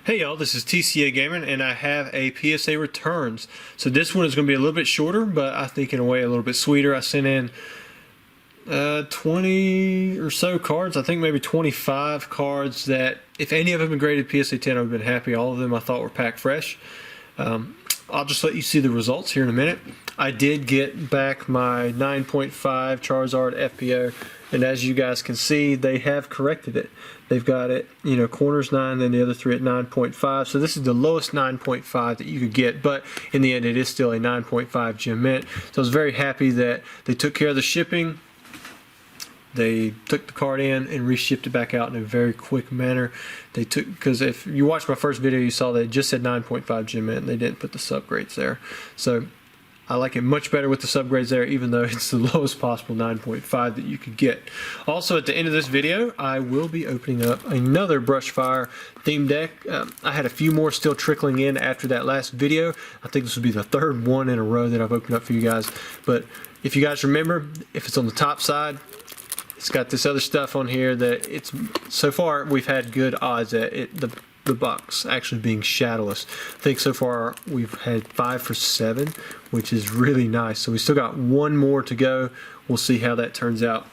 Hey y'all, this is TCA Gaming and I have a PSA returns. So this one is going to be a little bit shorter, but I think in a way a little bit sweeter. I sent in 20 or so cards, I think maybe 25 cards that if any of them had been graded PSA 10 I would have been happy. All of them I thought were packed fresh. I'll just let you see the results here in a minute. I did get back my 9.5 Charizard FPO, and as you guys can see, they have corrected it. They've got it, you know, corners 9, then the other 3 at 9.5. So this is the lowest 9.5 that you could get, but in the end, it is still a 9.5 gem mint. So I was very happy that they took care of the shipping. They took the card in and reshipped it back out in a very quick manner. Because if you watched my first video, you saw they just said 9.5 gem mint, and they didn't put the subgrades there. So I like it much better with the subgrades there, even though it's the lowest possible 9.5 that you could get. Also, at the end of this video, I will be opening up another Brushfire theme deck. I had a few more still trickling in after that last video. I think this will be the third one in a row that I've opened up for you guys. But if you guys remember, if it's on the top side, it's got this other stuff on here that it's, so far we've had good odds at it, the box actually being shadowless. I think so far we've had 5 for 7, which is really nice. So we still got one more to go. We'll see how that turns out.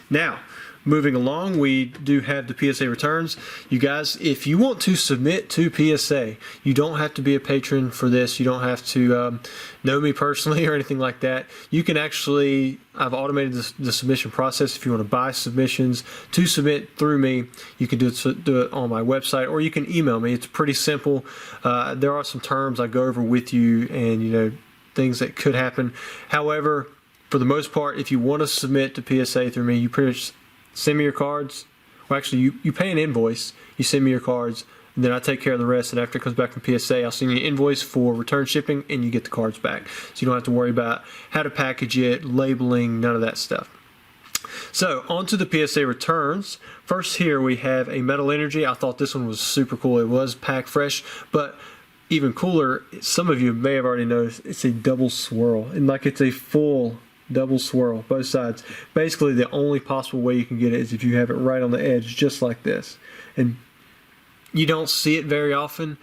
Now, moving along, we do have the PSA returns. You guys, if you want to submit to PSA, you don't have to be a patron for this. You don't have to know me personally or anything like that. You can actually, I've automated the submission process. If you want to buy submissions to submit through me, you can do it on my website, or you can email me. It's pretty simple. There are some terms I go over with you, and you know, things that could happen. However, for the most part, if you want to submit to PSA through me, you pretty much send me your cards. Well, actually, you pay an invoice, you send me your cards, and then I take care of the rest. And after it comes back from PSA, I'll send you an invoice for return shipping, and you get the cards back. So you don't have to worry about how to package it, labeling, none of that stuff. So, on to the PSA returns. First here we have a Metal Energy. I thought this one was super cool. It was packed fresh, but even cooler, some of you may have already noticed, it's a double swirl. And like it's a full double swirl, both sides. Basically, the only possible way you can get it is if you have it right on the edge, just like this. And you don't see it very often,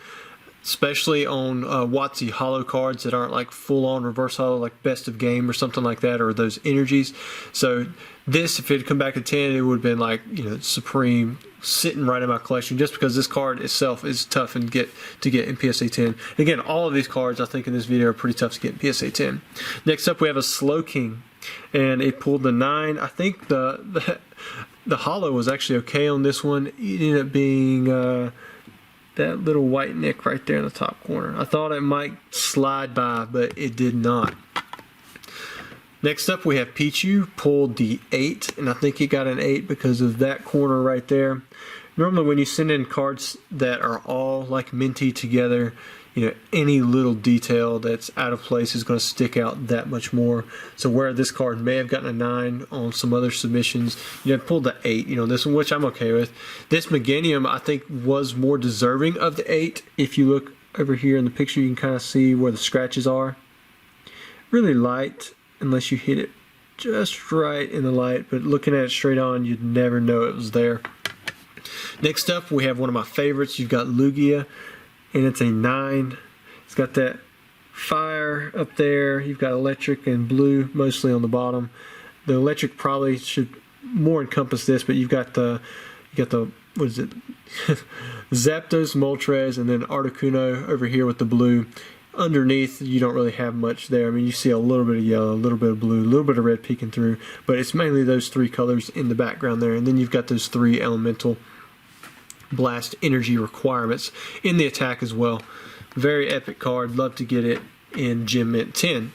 especially on WotC hollow cards that aren't like full-on reverse hollow, like Best of Game or something like that, or those energies. So this, if it had come back to 10, it would have been like, you know, supreme, sitting right in my collection, just because this card itself is tough and to get in PSA 10. Again, all of these cards I think in this video are pretty tough to get in PSA 10. Next up we have a Slow King, and it pulled the 9. I think the hollow was actually okay on this one. It ended up being that little white nick right there in the top corner. I thought it might slide by, but it did not. Next up we have Pichu, pulled the 8, and I think he got an 8 because of that corner right there. Normally when you send in cards that are all like minty together, you know, any little detail that's out of place is going to stick out that much more. So where this card may have gotten a 9 on some other submissions, you know, pulled the 8, you know, this one, which I'm okay with. This Meganium I think was more deserving of the 8. If you look over here in the picture, you can kind of see where the scratches are. Really light, unless you hit it just right in the light, but looking at it straight on, you'd never know it was there. Next up, we have one of my favorites. You've got Lugia, and it's a 9. It's got that fire up there. You've got electric and blue mostly on the bottom. The electric probably should more encompass this, but you've got the what is it? Zapdos, Moltres, and then Articuno over here with the blue. Underneath, you don't really have much there. I mean, you see a little bit of yellow, a little bit of blue, a little bit of red peeking through, but it's mainly those 3 colors in the background there. And then you've got those 3 elemental blast energy requirements in the attack as well. Very epic card. Love to get it in Gem Mint 10.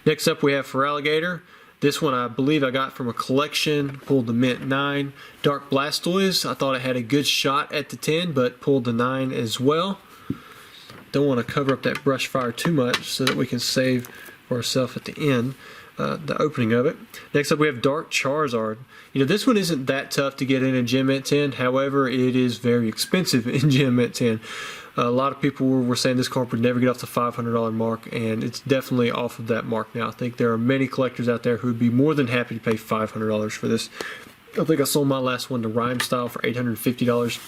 Next up, we have Feraligatr. This one I believe I got from a collection. Pulled the Mint 9. Dark Blastoise. I thought it had a good shot at the 10, but pulled the 9 as well. Don't want to cover up that Brushfire too much so that we can save for ourselves at the end, the opening of it. Next up we have Dark Charizard. You know, this one isn't that tough to get in Gem Mint 10, however it is very expensive in Gem Mint 10. A lot of people were saying this card would never get off the $500 mark, and it's definitely off of that mark now. I think there are many collectors out there who would be more than happy to pay $500 for this. I think I sold my last one to Rhyme Style for $850.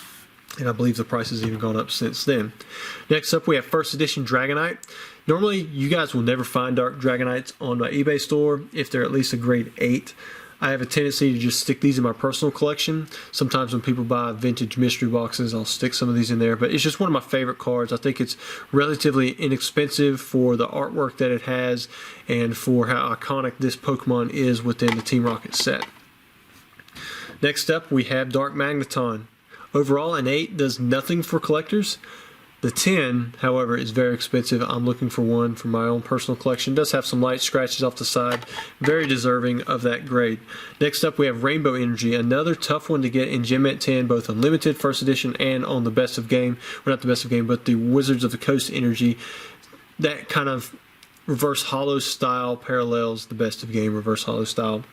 and I believe the price has even gone up since then. Next up, we have first edition Dragonite. Normally, you guys will never find Dark Dragonites on my eBay store if they're at least a grade 8. I have a tendency to just stick these in my personal collection. Sometimes when people buy vintage mystery boxes, I'll stick some of these in there. But it's just one of my favorite cards. I think it's relatively inexpensive for the artwork that it has and for how iconic this Pokemon is within the Team Rocket set. Next up, we have Dark Magneton. Overall, an 8 does nothing for collectors. The 10, however, is very expensive. I'm looking for one for my own personal collection. It does have some light scratches off the side. Very deserving of that grade. Next up, we have Rainbow Energy. Another tough one to get in Gem Mint 10, both on Limited First Edition and on the Best of Game. Well, not the Best of Game, but the Wizards of the Coast Energy. That kind of reverse hollow style parallels the Best of Game reverse hollow style.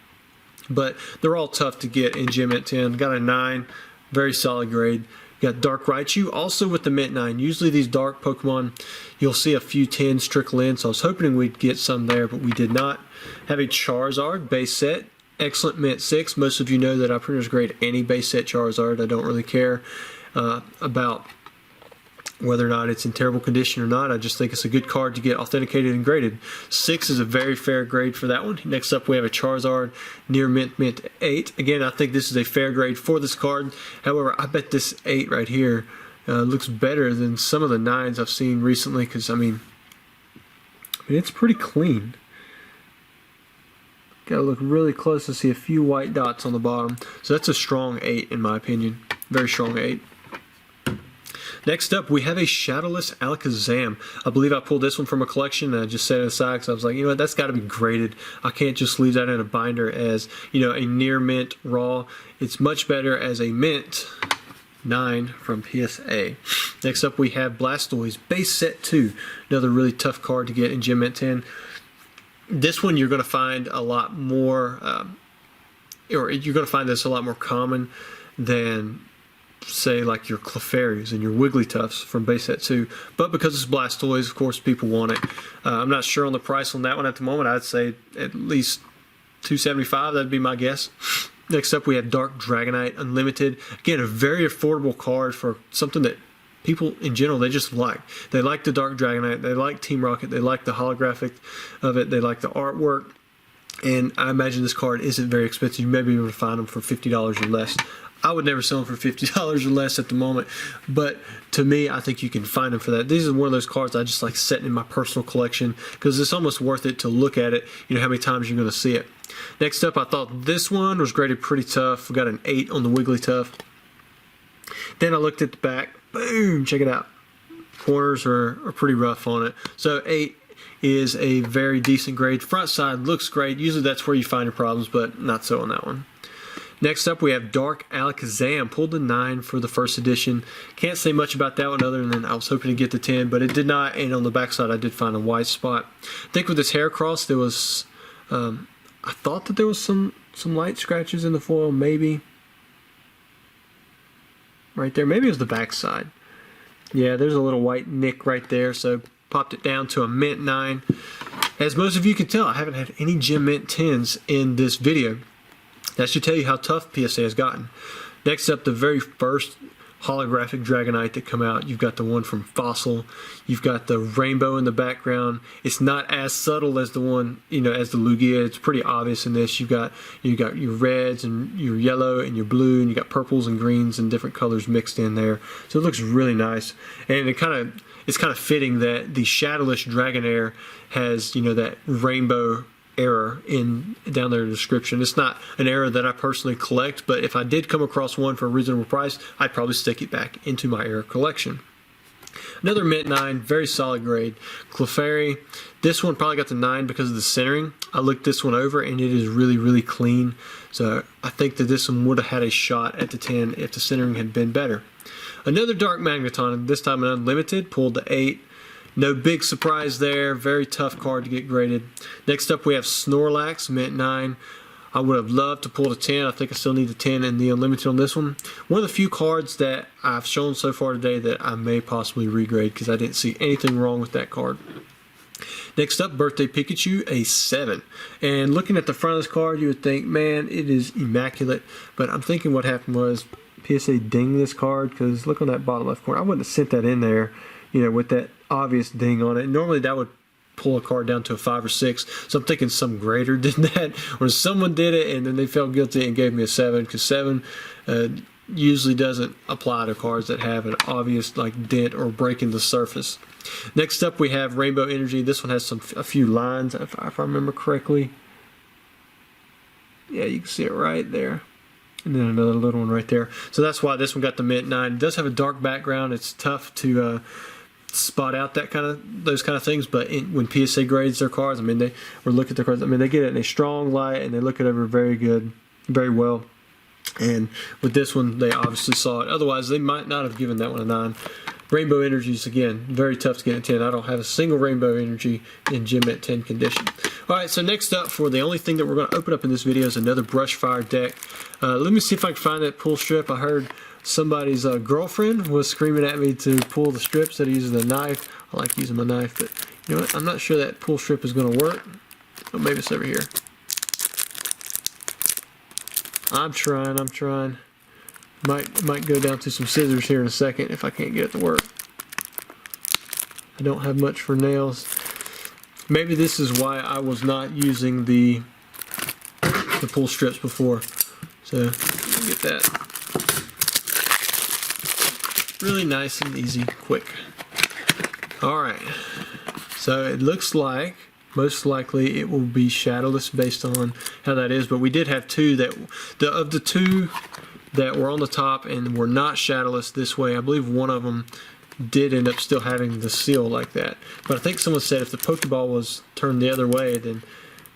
But they're all tough to get in Gem Mint 10. Got a 9. Very solid grade. Got Dark Raichu, also with the Mint 9. Usually these dark Pokemon, you'll see a few 10s trickle in, so I was hoping we'd get some there, but we did not. Have a Charizard base set, excellent Mint 6. Most of you know that I pretty much grade any base set Charizard. I don't really care about whether or not it's in terrible condition or not. I just think it's a good card to get authenticated and graded. 6 is a very fair grade for that one. Next up, we have a Charizard near Mint 8. Again, I think this is a fair grade for this card. However, I bet this 8 right here looks better than some of the 9s I've seen recently, because I mean it's pretty clean. Gotta look really close to see a few white dots on the bottom. So that's a strong 8 in my opinion. Very strong 8. Next up, we have a Shadowless Alakazam. I believe I pulled this one from a collection and I just set it aside because I was like, you know what, that's got to be graded. I can't just leave that in a binder as, you know, a near mint raw. It's much better as a mint 9 from PSA. Next up, we have Blastoise Base Set 2. Another really tough card to get in Gem Mint 10. This one you're going to find a lot more, or you're going to find this a lot more common than, say, like your Clefairies and your Wigglytuffs from base set 2, but because it's Blastoise, of course, people want it. I'm not sure on the price on that one at the moment. I'd say at least $275. That'd be my guess. Next up, we have Dark Dragonite Unlimited. Again, a very affordable card for something that people in general, they just like. They like the Dark Dragonite. They like Team Rocket. They like the holographic of it. They like the artwork. And I imagine this card isn't very expensive. You may be able to find them for $50 or less. I would never sell them for $50 or less at the moment, but to me, I think you can find them for that. These are one of those cards I just like setting in my personal collection because it's almost worth it to look at it, you know, how many times you're going to see it. Next up, I thought this one was graded pretty tough. We got an 8 on the Wigglytuff. Then I looked at the back. Boom! Check it out. Corners are pretty rough on it. So 8 is a very decent grade. Front side looks great. Usually that's where you find your problems, but not so on that one. Next up, we have Dark Alakazam. Pulled the 9 for the first edition. Can't say much about that one other than I was hoping to get the 10, but it did not. And on the back side, I did find a white spot. I think with this hair cross, there was, I thought that there was some light scratches in the foil, maybe. Right there. Maybe it was the back side. Yeah, there's a little white nick right there, so popped it down to a Mint 9. As most of you can tell, I haven't had any Gem Mint 10s in this video. That should tell you how tough PSA has gotten. Next up, the very first holographic Dragonite that come out. You've got the one from Fossil. You've got the rainbow in the background. It's not as subtle as the one, you know, as the Lugia. It's pretty obvious in this. You got your reds and your yellow and your blue, and you got purples and greens and different colors mixed in there. So it looks really nice. And it's kind of fitting that the Shadowless Dragonair has, you know, that rainbow error down there in the description. It's not an error that I personally collect, but if I did come across one for a reasonable price, I'd probably stick it back into my error collection. Another Mint 9, very solid grade. Clefairy, this one probably got the 9 because of the centering. I looked this one over and it is really, really clean. So I think that this one would have had a shot at the 10 if the centering had been better. Another Dark Magneton, this time an Unlimited, pulled the 8. No big surprise there. Very tough card to get graded. Next up, we have Snorlax, Mint 9. I would have loved to pull the 10. I think I still need the 10 and the Unlimited on this one. One of the few cards that I've shown so far today that I may possibly regrade because I didn't see anything wrong with that card. Next up, Birthday Pikachu, a 7. And looking at the front of this card, you would think, man, it is immaculate. But I'm thinking what happened was PSA ding this card, because look on that bottom left corner. I wouldn't have sent that in there, you know, with that obvious ding on it. Normally that would pull a card down to a 5 or 6. So I'm thinking some grader did that, or someone did it and then they felt guilty and gave me a 7, because 7 usually doesn't apply to cards that have an obvious like dent or break in the surface. Next up we have Rainbow Energy. This one has a few lines, if I remember correctly. Yeah, you can see it right there. And then another little one right there. So that's why this one got the mint 9. It does have a dark background. It's tough to spot out those kind of things. But when PSA grades their cards, I mean, they look at their cards. I mean, they get it in a strong light and they look it over very good, very well. And with this one, they obviously saw it. Otherwise, they might not have given that one a 9. Rainbow Energies, again, very tough to get a 10. I don't have a single Rainbow Energy in Gem Mint 10 condition. Alright, so next up, for the only thing that we're going to open up in this video is another Brushfire deck. Let me see if I can find that pull strip. I heard somebody's girlfriend was screaming at me to pull the strips that he uses a knife. I like using my knife, but you know what? I'm not sure that pull strip is going to work. Oh, maybe it's over here. I'm trying. Might go down to some scissors here in a second if I can't get it to work. I don't have much for nails. Maybe this is why I was not using the pull strips before. So let me get that. Really nice and easy, quick. Alright. So it looks like most likely it will be shadowless based on how that is, but we did have two that of the two that were on the top and were not shadowless this way. I believe one of them did end up still having the seal like that. But I think someone said if the Pokeball was turned the other way, then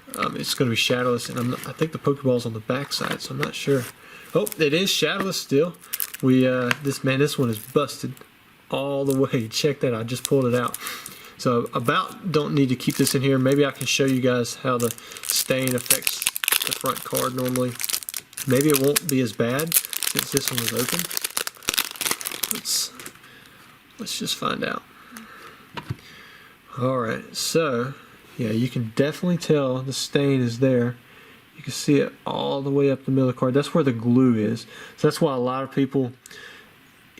it's going to be shadowless. And I think the Pokeball's on the back side, so I'm not sure. Oh, it is shadowless still. This one is busted all the way. Check that out. I just pulled it out. So about don't need to keep this in here. Maybe I can show you guys how the stain affects the front card normally. Maybe it won't be as bad since this one was open. Let's just find out. Alright, so yeah, you can definitely tell the stain is there. You can see it all the way up the middle of the card. That's where the glue is. So that's why a lot of people,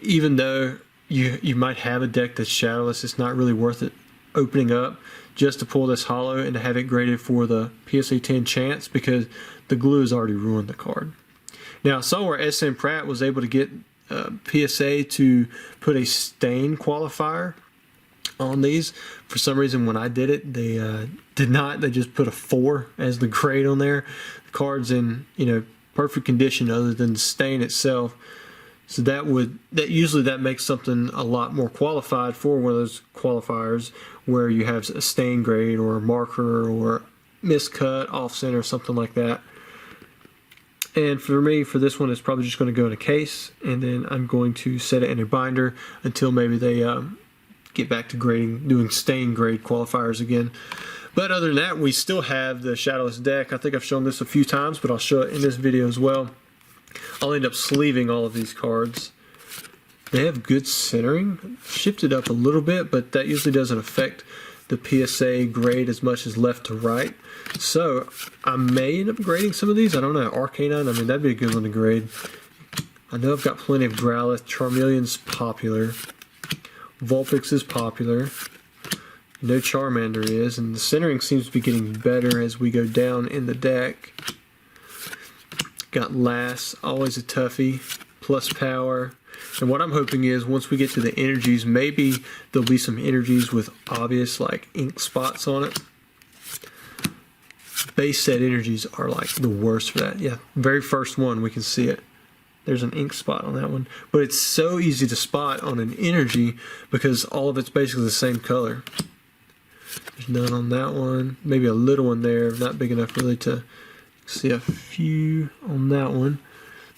even though you might have a deck that's shadowless, it's not really worth it opening up just to pull this hollow and to have it graded for the PSA 10 chance, because the glue has already ruined the card. Now, I saw where SM Pratt was able to get PSA to put a stain qualifier on these. For some reason, when I did it, they did not. They just put a 4 as the grade on there. The card's in perfect condition other than the stain itself. So that usually makes something a lot more qualified for one of those qualifiers where you have a stain grade or a marker or miscut, off center, something like that. And for me, for this one, it's probably just going to go in a case, and then I'm going to set it in a binder until maybe they get back to grading, doing stain grade qualifiers again. But other than that, we still have the shadowless deck. I think I've shown this a few times, but I'll show it in this video as well. I'll end up sleeving all of these cards. They have good centering. Shifted up a little bit, but that usually doesn't affect the PSA grade as much as left to right. So I may end up grading some of these. I don't know. Arcanine, I mean, that'd be a good one to grade. I know I've got plenty of Growlithe. Charmeleon's popular. Vulpix is popular. No Charmander is. And the centering seems to be getting better as we go down in the deck. Got Lass, always a toughie. Plus Power. And what I'm hoping is once we get to the energies, maybe there'll be some energies with obvious like ink spots on it. Base set energies are like the worst for that. Yeah, very first one we can see it. There's an ink spot on that one. But it's so easy to spot on an energy because all of it's basically the same color. There's none on that one. Maybe a little one there, not big enough really to see a few on that one.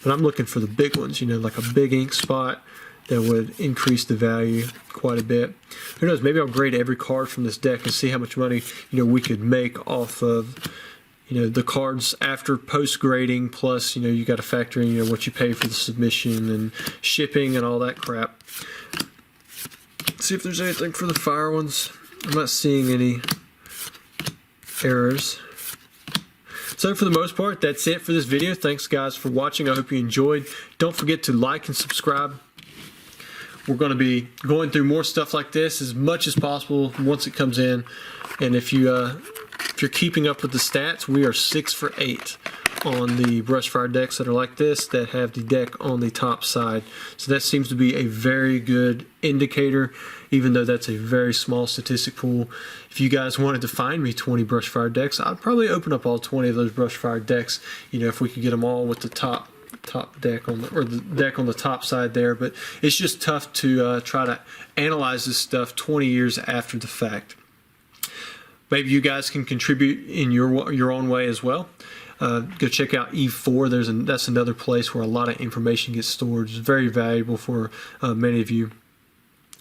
But I'm looking for the big ones, like a big ink spot that would increase the value quite a bit. Who knows, maybe I'll grade every card from this deck and see how much money, we could make off of, the cards after post-grading, plus, you got to factor in, what you pay for the submission and shipping and all that crap. Let's see if there's anything for the fire ones. I'm not seeing any errors. So for the most part, that's it for this video. Thanks guys for watching. I hope you enjoyed. Don't forget to like and subscribe. We're going to be going through more stuff like this as much as possible once it comes in. And if you're keeping up with the stats, we are 6 for 8 on the Brushfire decks that are like this, that have the deck on the top side. So that seems to be a very good indicator, even though that's a very small statistic pool. If you guys wanted to find me 20 Brushfire decks, I'd probably open up all 20 of those Brushfire decks, you know, if we could get them all with the top deck on the, or the deck on the top side there. But it's just tough to try to analyze this stuff 20 years after the fact. Maybe you guys can contribute in your own way as well. Go check out Eve4. That's another place where a lot of information gets stored. It's very valuable for many of you,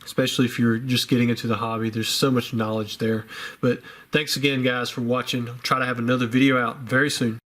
especially if you're just getting into the hobby. There's so much knowledge there. But thanks again, guys, for watching. I'll try to have another video out very soon.